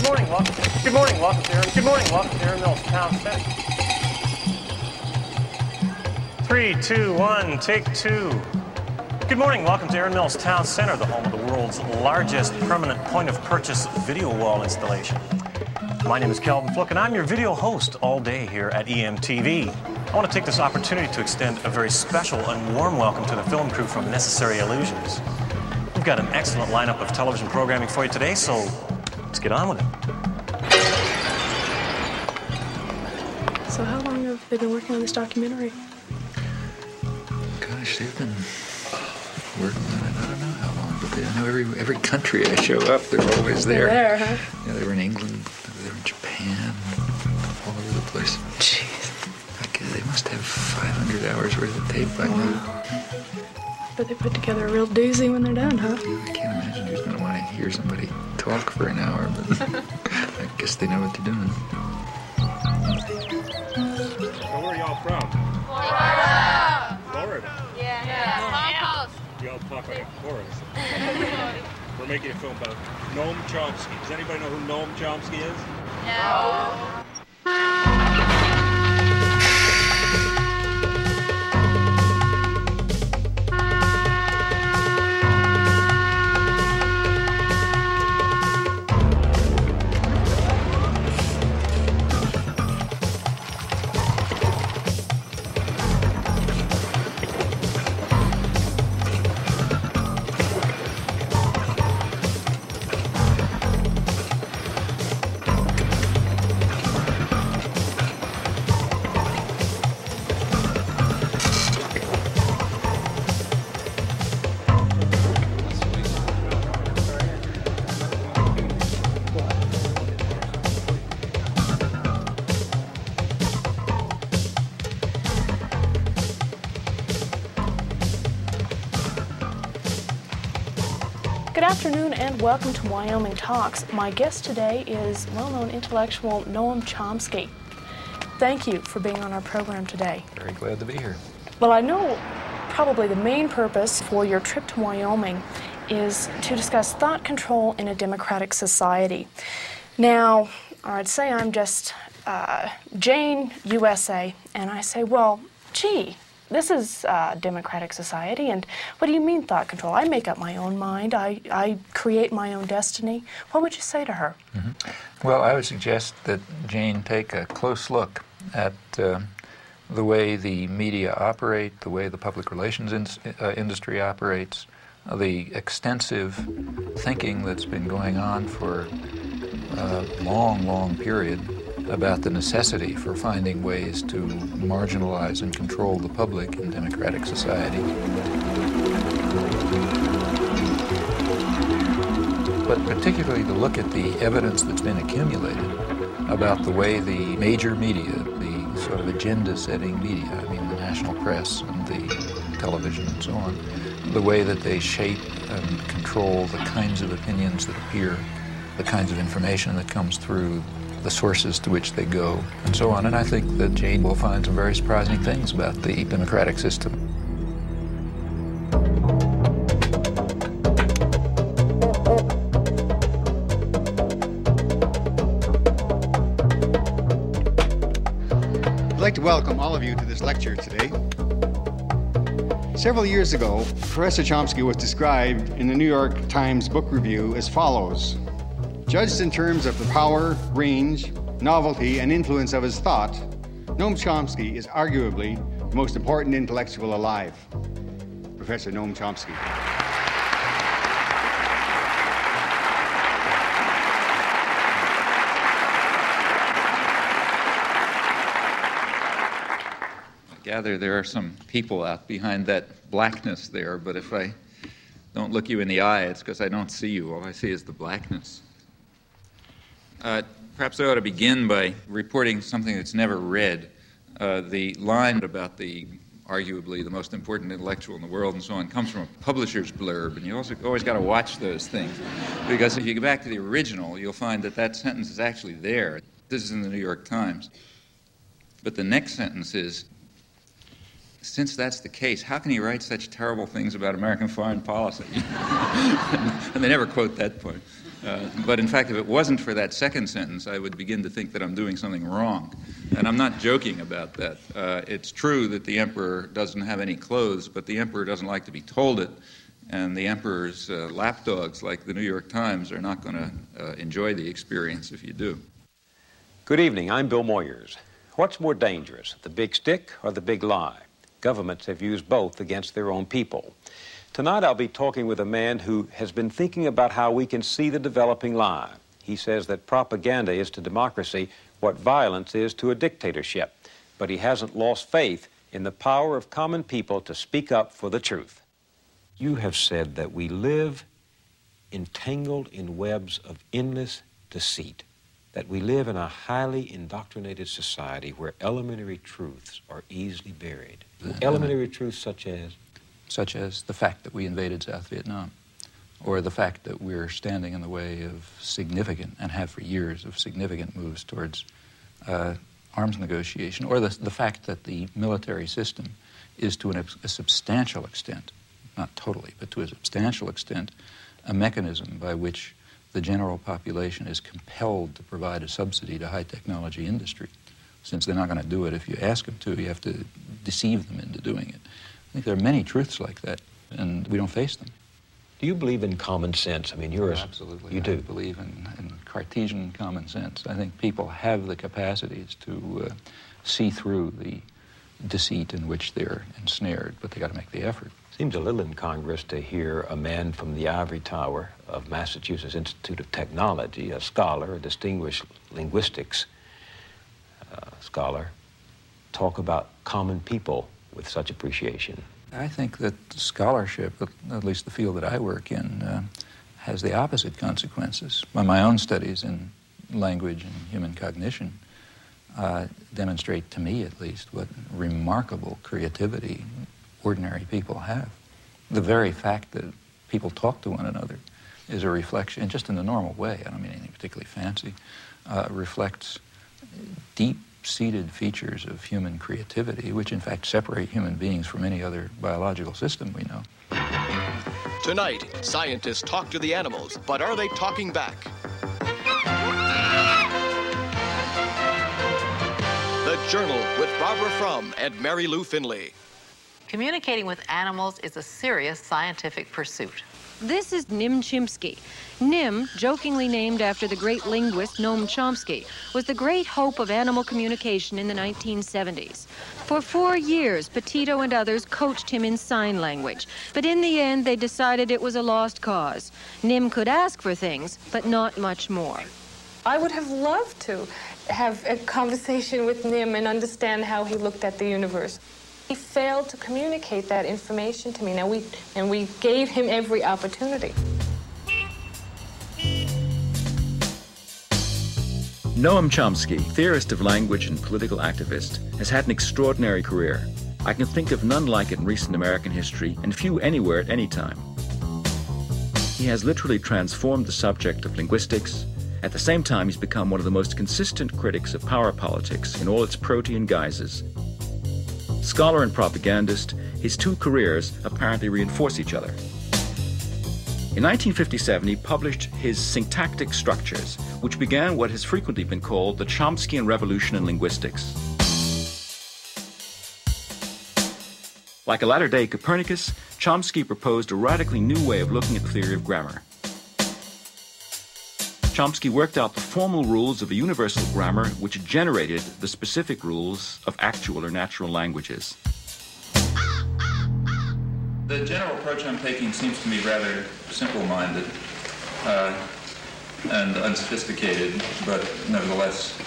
morning, welcome to Aaron Mills Town Center. 3, 2, 1, take 2. Good morning, welcome to Aaron Mills Town Center, the home of the world's largest permanent point-of-purchase video wall installation. My name is Calvin Fluke, and I'm your video host all day here at EMTV. I want to take this opportunity to extend a very special and warm welcome to the film crew from Necessary Illusions. We've got an excellent lineup of television programming for you today, so let's get on with it. So how long have they been working on this documentary? Gosh, they've been working on it, I don't know how long, but I know every country I show up, they're always there. They're there, huh? Yeah, they were in England, they were in Japan, all over the place. Jeez. They must have 500 hours worth of tape by now. But they put together a real doozy when they're done, huh? I can't imagine who's going to want to hear somebody talk for an hour, but I guess they know what they're doing. So where are y'all from? Florida! Florida? Yeah. Y'all talk like a chorus. We're making a film about Noam Chomsky. Does anybody know who Noam Chomsky is? No. Good afternoon and welcome to Wyoming Talks. My guest today is well-known intellectual Noam Chomsky. Thank you for being on our program today. Very glad to be here. Well, I know probably the main purpose for your trip to Wyoming is to discuss thought control in a democratic society. Now, I'd say I'm just Jane, USA, and I say, well, gee, this is a democratic society, and what do you mean thought control? I make up my own mind. I create my own destiny. What would you say to her? Mm-hmm. Well, I would suggest that Jane take a close look at the way the media operate, the way the public relations industry operates, the extensive thinking that's been going on for a long, long period about the necessity for finding ways to marginalize and control the public in democratic society. But particularly to look at the evidence that's been accumulated about the way the major media, the sort of agenda-setting media, I mean the national press and the television and so on, the way that they shape and control the kinds of opinions that appear, the kinds of information that comes through, the sources to which they go, and so on. And I think that Jane will find some very surprising things about the democratic system. I'd like to welcome all of you to this lecture today. Several years ago, Professor Chomsky was described in the New York Times Book Review as follows: judged in terms of the power, range, novelty, and influence of his thought, Noam Chomsky is arguably the most important intellectual alive. Professor Noam Chomsky. I gather there are some people out behind that blackness there, but if I don't look you in the eye, it's because I don't see you. All I see is the blackness. Perhaps I ought to begin by reporting something that's never read. The line about the arguably the most important intellectual in the world and so on comes from a publisher's blurb, and you also always got to watch those things, because if you go back to the original, you'll find that that sentence is actually there. This is in the New York Times. But the next sentence is, since that's the case, how can he write such terrible things about American foreign policy? And they never quote that point. But in fact, if it wasn't for that second sentence, I would begin to think that I'm doing something wrong. And I'm not joking about that. It's true that the emperor doesn't have any clothes, but the emperor doesn't like to be told it. And the emperor's lapdogs, like the New York Times, are not going to enjoy the experience if you do. Good evening. I'm Bill Moyers. What's more dangerous, the big stick or the big lie? Governments have used both against their own people. Tonight I'll be talking with a man who has been thinking about how we can see the developing lie. He says that propaganda is to democracy what violence is to a dictatorship, but he hasn't lost faith in the power of common people to speak up for the truth. You have said that we live entangled in webs of endless deceit, that we live in a highly indoctrinated society where elementary truths are easily buried. Elementary truths such as? Such as the fact that we invaded South Vietnam, or the fact that we're standing in the way of significant, and have for years, of significant moves towards arms negotiation, or the fact that the military system is to a substantial extent, not totally, but to a substantial extent, a mechanism by which the general population is compelled to provide a subsidy to high-technology industry. Since they're not going to do it if you ask them to, you have to deceive them into doing it. I think there are many truths like that, and we don't face them. Do you believe in common sense? I mean, you're absolutely. You do? I believe in Cartesian common sense. I think people have the capacities to see through the deceit in which they're ensnared, but they got to make the effort. Seems a little incongruous to hear a man from the ivory tower of Massachusetts Institute of Technology, a scholar, a distinguished linguistics scholar, talk about common people with such appreciation. I think that scholarship, at least the field that I work in, has the opposite consequences. My own studies in language and human cognition demonstrate, to me at least, what remarkable creativity ordinary people have. The very fact that people talk to one another is a reflection, just in the normal way, I don't mean anything particularly fancy, reflects deep-seated features of human creativity, which in fact separate human beings from any other biological system we know. Tonight, scientists talk to the animals, but are they talking back? The Journal with Barbara Frum and Mary Lou Finley. Communicating with animals is a serious scientific pursuit. This is Nim Chimpsky. Nim, jokingly named after the great linguist Noam Chomsky, was the great hope of animal communication in the 1970s. For 4 years, Petito and others coached him in sign language, but in the end, they decided it was a lost cause. Nim could ask for things, but not much more. I would have loved to have a conversation with Nim and understand how he looked at the universe. He failed to communicate that information to me. Now we gave him every opportunity. Noam Chomsky, theorist of language and political activist, has had an extraordinary career. I can think of none like it in recent American history, and few anywhere at any time. He has literally transformed the subject of linguistics. At the same time, he's become one of the most consistent critics of power politics in all its protean guises. Scholar and propagandist, his two careers apparently reinforce each other. In 1957, he published his Syntactic Structures, which began what has frequently been called the Chomskyan Revolution in Linguistics. Like a latter-day Copernicus, Chomsky proposed a radically new way of looking at the theory of grammar. Chomsky worked out the formal rules of a universal grammar which generated the specific rules of actual or natural languages. The general approach I'm taking seems to me rather simple-minded and unsophisticated, but nevertheless